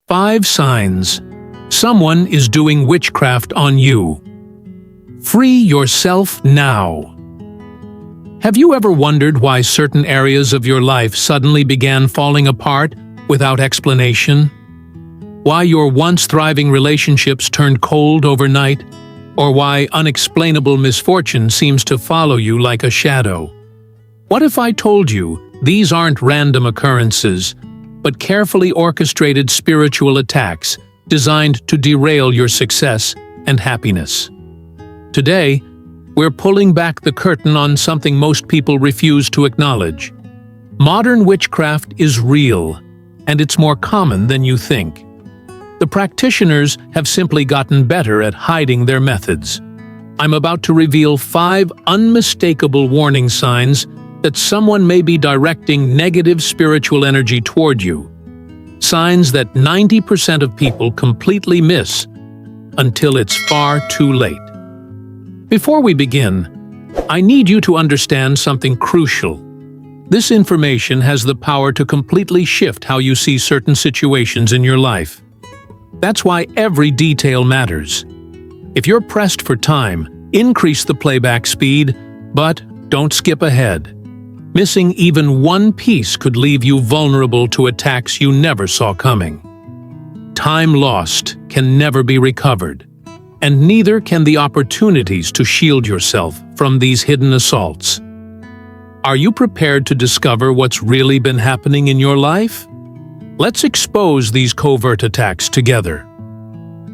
5 signs someone is doing witchcraft on you. Free yourself now. Have you ever wondered why certain areas of your life suddenly began falling apart without explanation? Why your once thriving relationships turned cold overnight? Or why unexplainable misfortune seems to follow you like a shadow? What if I told you these aren't random occurrences, but carefully orchestrated spiritual attacks designed to derail your success and happiness? Today, we're pulling back the curtain on something most people refuse to acknowledge. Modern witchcraft is real, and it's more common than you think. The practitioners have simply gotten better at hiding their methods. I'm about to reveal 5 unmistakable warning signs that someone may be directing negative spiritual energy toward you. Signs that 90% of people completely miss until it's far too late. Before we begin, I need you to understand something crucial. This information has the power to completely shift how you see certain situations in your life. That's why every detail matters. If you're pressed for time, increase the playback speed, but don't skip ahead. Missing even one piece could leave you vulnerable to attacks you never saw coming. Time lost can never be recovered, and neither can the opportunities to shield yourself from these hidden assaults. Are you prepared to discover what's really been happening in your life? Let's expose these covert attacks together.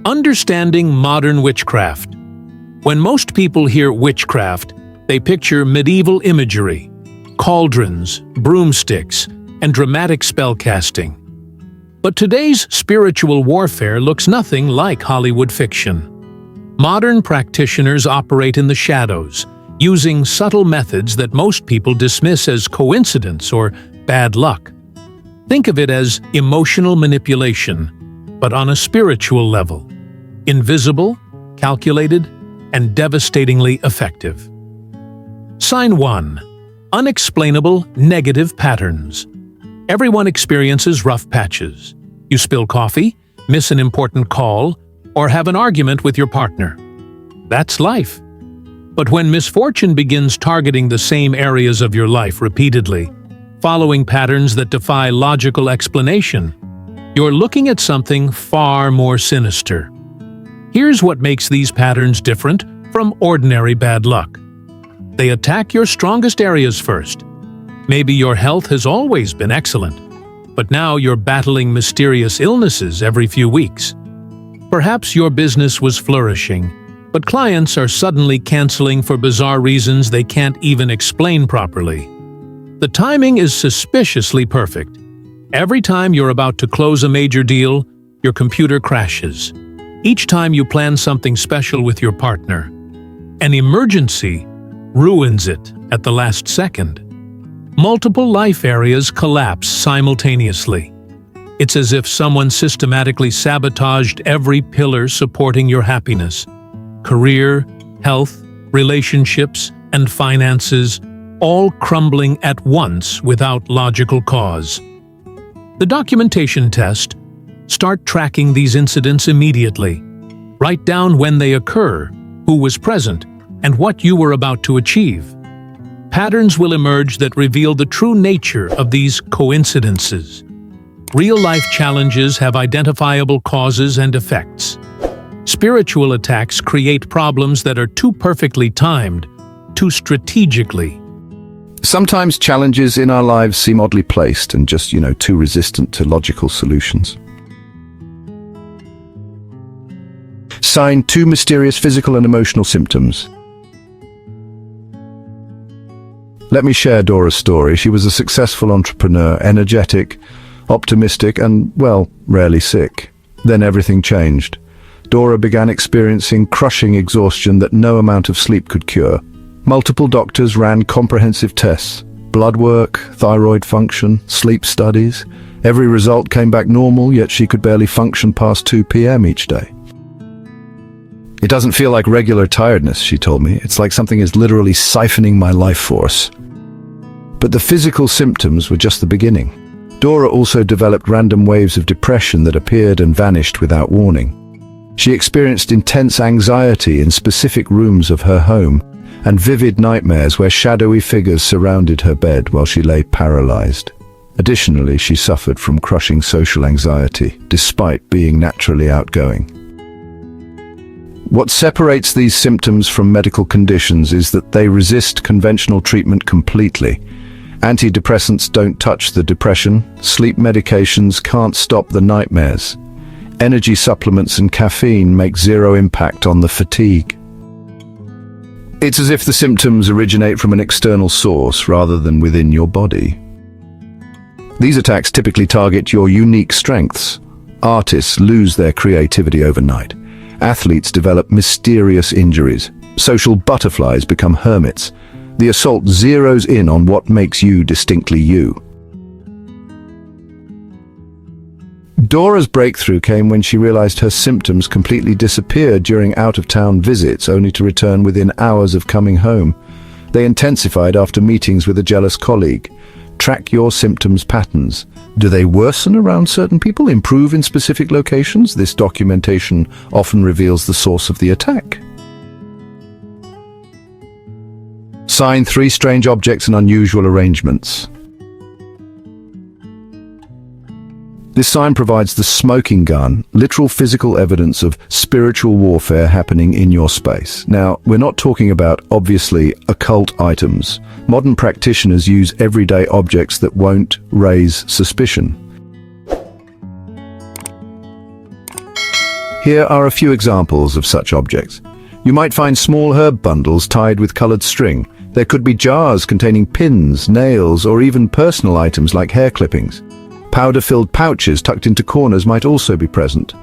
Understanding modern witchcraft. When most people hear witchcraft, they picture medieval imagery, cauldrons, broomsticks, and dramatic spellcasting. But today's spiritual warfare looks nothing like Hollywood fiction. Modern practitioners operate in the shadows, using subtle methods that most people dismiss as coincidence or bad luck. Think of it as emotional manipulation, but on a spiritual level. Invisible, calculated, and devastatingly effective. Sign 1. Unexplainable negative patterns. Everyone experiences rough patches. You spill coffee, miss an important call, or have an argument with your partner. That's life. But when misfortune begins targeting the same areas of your life repeatedly, following patterns that defy logical explanation, you're looking at something far more sinister. Here's what makes these patterns different from ordinary bad luck. They attack your strongest areas first. Maybe your health has always been excellent, but now you're battling mysterious illnesses every few weeks. Perhaps your business was flourishing, but clients are suddenly canceling for bizarre reasons they can't even explain properly. The timing is suspiciously perfect. Every time you're about to close a major deal, your computer crashes. Each time you plan something special with your partner, an emergency ruins it at the last second. Multiple life areas collapse simultaneously. It's as if someone systematically sabotaged every pillar supporting your happiness. Career, health, relationships, and finances, all crumbling at once without logical cause. The documentation test: start tracking these incidents immediately. Write down when they occur, who was present, and what you were about to achieve. Patterns will emerge that reveal the true nature of these coincidences. Real-life challenges have identifiable causes and effects. Spiritual attacks create problems that are too perfectly timed, too strategically. Sometimes challenges in our lives seem oddly placed and just, too resistant to logical solutions. Sign 2: mysterious physical and emotional symptoms. Let me share Dora's story. She was a successful entrepreneur, energetic, optimistic, and, rarely sick. Then everything changed. Dora began experiencing crushing exhaustion that no amount of sleep could cure. Multiple doctors ran comprehensive tests, blood work, thyroid function, sleep studies. Every result came back normal, yet she could barely function past 2 p.m. each day. It doesn't feel like regular tiredness, she told me. It's like something is literally siphoning my life force. But the physical symptoms were just the beginning. Dora also developed random waves of depression that appeared and vanished without warning. She experienced intense anxiety in specific rooms of her home and vivid nightmares where shadowy figures surrounded her bed while she lay paralyzed. Additionally, she suffered from crushing social anxiety, despite being naturally outgoing. What separates these symptoms from medical conditions is that they resist conventional treatment completely. Antidepressants don't touch the depression, sleep medications can't stop the nightmares. Energy supplements and caffeine make zero impact on the fatigue. It's as if the symptoms originate from an external source rather than within your body. These attacks typically target your unique strengths. Artists lose their creativity overnight. Athletes develop mysterious injuries. Social butterflies become hermits. The assault zeroes in on what makes you distinctly you. Dora's breakthrough came when she realized her symptoms completely disappeared during out-of-town visits, only to return within hours of coming home. They intensified after meetings with a jealous colleague. Track your symptoms patterns. Do they worsen around certain people, improve in specific locations? This documentation often reveals the source of the attack. Sign 3 strange objects and unusual arrangements. This sign provides the smoking gun, literal physical evidence of spiritual warfare happening in your space. Now, we're not talking about obviously occult items. Modern practitioners use everyday objects that won't raise suspicion. Here are a few examples of such objects. You might find small herb bundles tied with colored string. There could be jars containing pins, nails, or even personal items like hair clippings. Powder-filled pouches tucked into corners might also be present.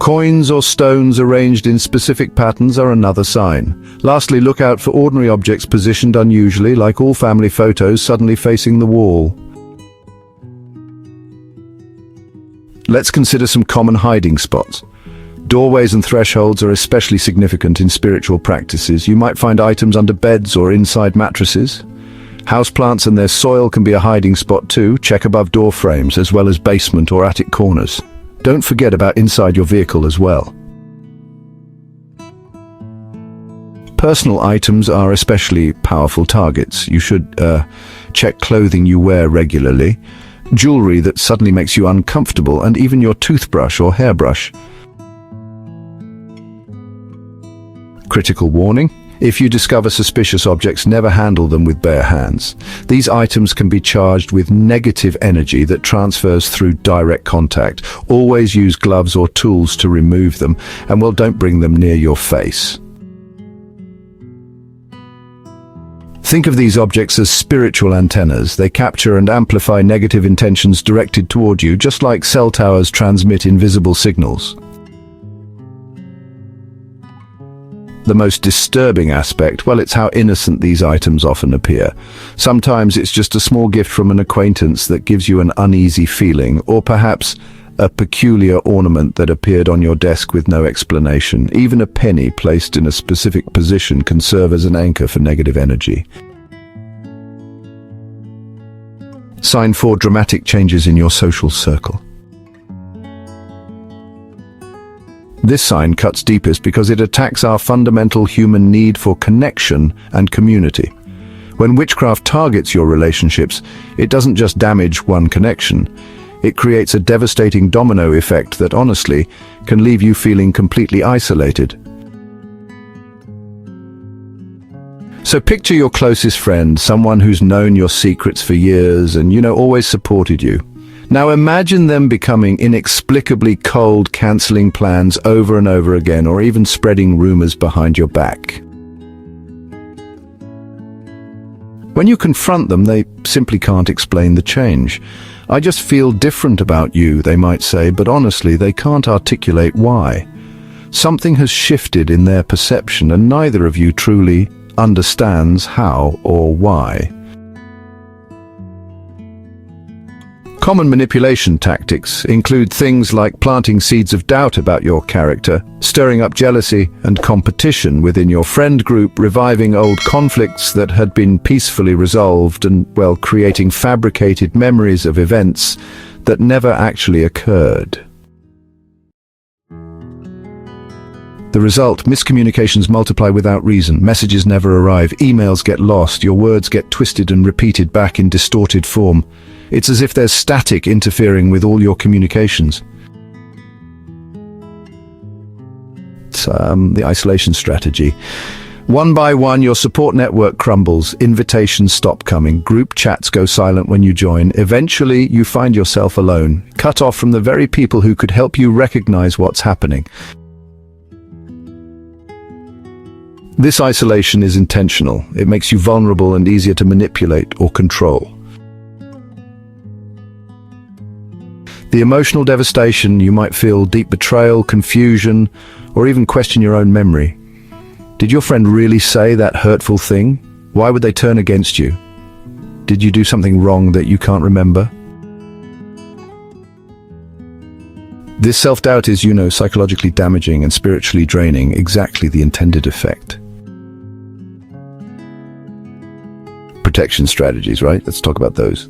Coins or stones arranged in specific patterns are another sign. Lastly, look out for ordinary objects positioned unusually, like all family photos suddenly facing the wall. Let's consider some common hiding spots. Doorways and thresholds are especially significant in spiritual practices. You might find items under beds or inside mattresses. Houseplants and their soil can be a hiding spot too. Check above door frames as well as basement or attic corners. Don't forget about inside your vehicle as well. Personal items are especially powerful targets. You should check clothing you wear regularly, jewelry that suddenly makes you uncomfortable, and even your toothbrush or hairbrush. Critical warning: if you discover suspicious objects, never handle them with bare hands. These items can be charged with negative energy that transfers through direct contact. Always use gloves or tools to remove them, and well, don't bring them near your face. Think of these objects as spiritual antennas. They capture and amplify negative intentions directed toward you, just like cell towers transmit invisible signals. The most disturbing aspect, well, it's how innocent these items often appear. Sometimes it's just a small gift from an acquaintance that gives you an uneasy feeling, or perhaps a peculiar ornament that appeared on your desk with no explanation. Even a penny placed in a specific position can serve as an anchor for negative energy. Sign 4: dramatic changes in your social circle. This sign cuts deepest because it attacks our fundamental human need for connection and community. When witchcraft targets your relationships, it doesn't just damage one connection. It creates a devastating domino effect that honestly can leave you feeling completely isolated. So picture your closest friend, someone who's known your secrets for years and, always supported you. Now imagine them becoming inexplicably cold, cancelling plans over and over again, or even spreading rumors behind your back. When you confront them, they simply can't explain the change. "I just feel different about you," they might say, but honestly, they can't articulate why. Something has shifted in their perception, and neither of you truly understands how or why. Common manipulation tactics include things like planting seeds of doubt about your character, stirring up jealousy and competition within your friend group, reviving old conflicts that had been peacefully resolved, and, well, creating fabricated memories of events that never actually occurred. The result: miscommunications multiply without reason, messages never arrive, emails get lost, your words get twisted and repeated back in distorted form. It's as if there's static interfering with all your communications. It's the isolation strategy. One by one, your support network crumbles, invitations stop coming, group chats go silent when you join. Eventually, you find yourself alone, cut off from the very people who could help you recognize what's happening. This isolation is intentional. It makes you vulnerable and easier to manipulate or control. The emotional devastation: you might feel deep betrayal, confusion, or even question your own memory. Did your friend really say that hurtful thing? Why would they turn against you? Did you do something wrong that you can't remember? This self-doubt is, psychologically damaging and spiritually draining, exactly the intended effect. Protection strategies, right? Let's talk about those.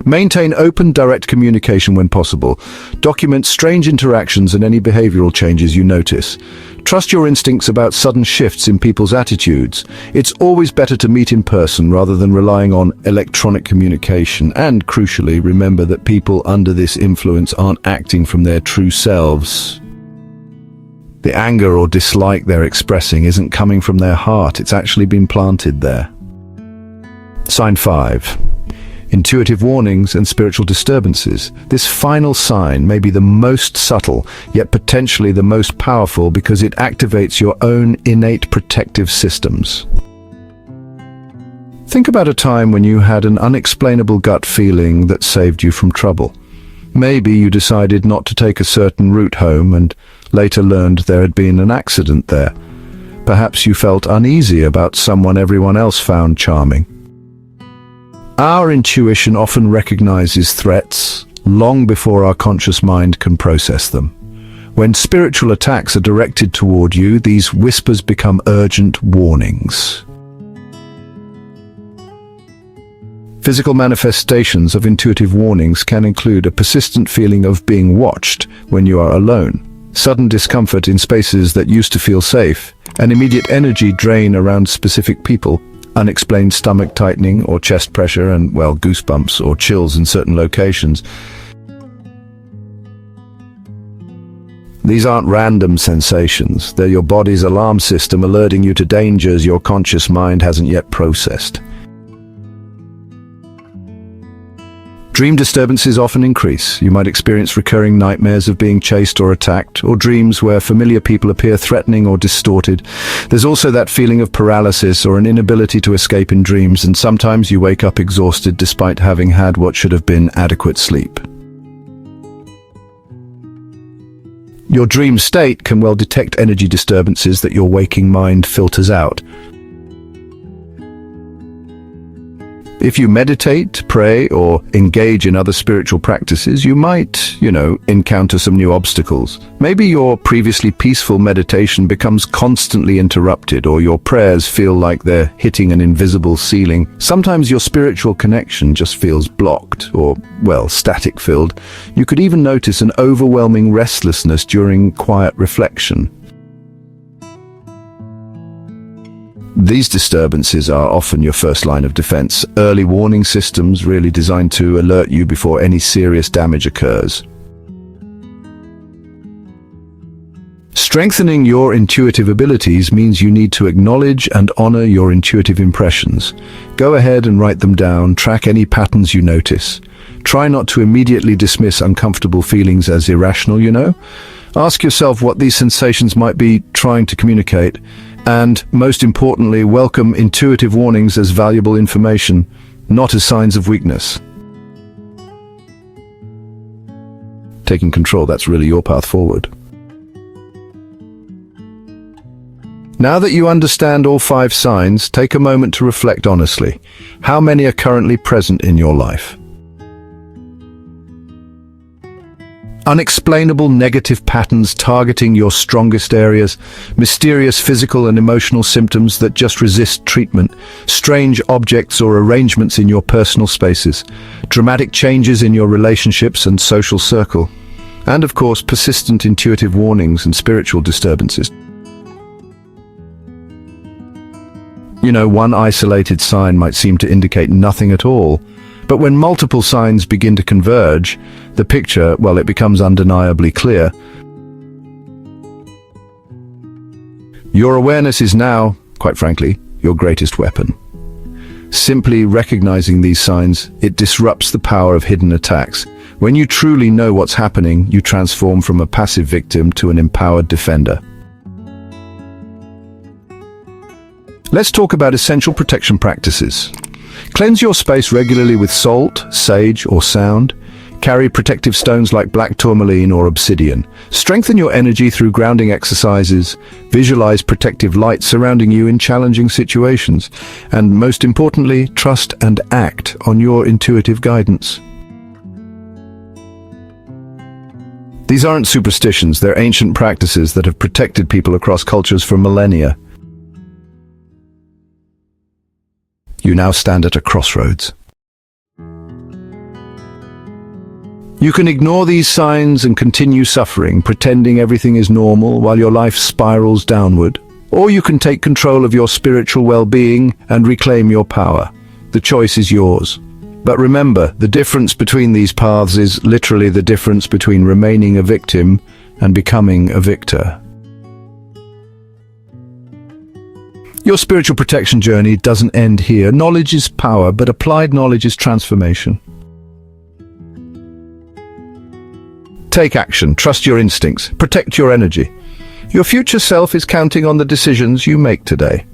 Maintain open, direct communication when possible. Document strange interactions and any behavioral changes you notice. Trust your instincts about sudden shifts in people's attitudes. It's always better to meet in person rather than relying on electronic communication. And crucially, remember that people under this influence aren't acting from their true selves. The anger or dislike they're expressing isn't coming from their heart. It's actually been planted there. Sign 5. Intuitive warnings and spiritual disturbances. This final sign may be the most subtle, yet potentially the most powerful, because it activates your own innate protective systems. Think about a time when you had an unexplainable gut feeling that saved you from trouble. Maybe you decided not to take a certain route home and later learned there had been an accident there. Perhaps you felt uneasy about someone everyone else found charming. Our intuition often recognizes threats long before our conscious mind can process them. When spiritual attacks are directed toward you, these whispers become urgent warnings. Physical manifestations of intuitive warnings can include a persistent feeling of being watched when you are alone, sudden discomfort in spaces that used to feel safe, an immediate energy drain around specific people, unexplained stomach tightening or chest pressure, and, goosebumps or chills in certain locations. These aren't random sensations. They're your body's alarm system alerting you to dangers your conscious mind hasn't yet processed. Dream disturbances often increase. You might experience recurring nightmares of being chased or attacked, or dreams where familiar people appear threatening or distorted. There's also that feeling of paralysis or an inability to escape in dreams, and sometimes you wake up exhausted despite having had what should have been adequate sleep. Your dream state can detect energy disturbances that your waking mind filters out. If you meditate, pray, or engage in other spiritual practices, you might, encounter some new obstacles. Maybe your previously peaceful meditation becomes constantly interrupted, or your prayers feel like they're hitting an invisible ceiling. Sometimes your spiritual connection just feels blocked, or, static-filled. You could even notice an overwhelming restlessness during quiet reflection. These disturbances are often your first line of defense, early warning systems really designed to alert you before any serious damage occurs. Strengthening your intuitive abilities means you need to acknowledge and honor your intuitive impressions. Go ahead and write them down, track any patterns you notice. Try not to immediately dismiss uncomfortable feelings as irrational, Ask yourself what these sensations might be trying to communicate. And, most importantly, welcome intuitive warnings as valuable information, not as signs of weakness. Taking control, that's really your path forward. Now that you understand all 5 signs, take a moment to reflect honestly. How many are currently present in your life? Unexplainable negative patterns targeting your strongest areas, mysterious physical and emotional symptoms that just resist treatment, strange objects or arrangements in your personal spaces, dramatic changes in your relationships and social circle, and of course, persistent intuitive warnings and spiritual disturbances. You know, one isolated sign might seem to indicate nothing at all, but when multiple signs begin to converge, the picture, well, it becomes undeniably clear. Your awareness is now, quite frankly, your greatest weapon. Simply recognizing these signs, it disrupts the power of hidden attacks. When you truly know what's happening, you transform from a passive victim to an empowered defender. Let's talk about essential protection practices. Cleanse your space regularly with salt, sage, or sound. Carry protective stones like black tourmaline or obsidian. Strengthen your energy through grounding exercises. Visualize protective light surrounding you in challenging situations. And most importantly, trust and act on your intuitive guidance. These aren't superstitions, they're ancient practices that have protected people across cultures for millennia. You now stand at a crossroads. You can ignore these signs and continue suffering, pretending everything is normal while your life spirals downward. Or you can take control of your spiritual well-being and reclaim your power. The choice is yours. But remember, the difference between these paths is literally the difference between remaining a victim and becoming a victor. Your spiritual protection journey doesn't end here. Knowledge is power, but applied knowledge is transformation. Take action, trust your instincts, protect your energy. Your future self is counting on the decisions you make today.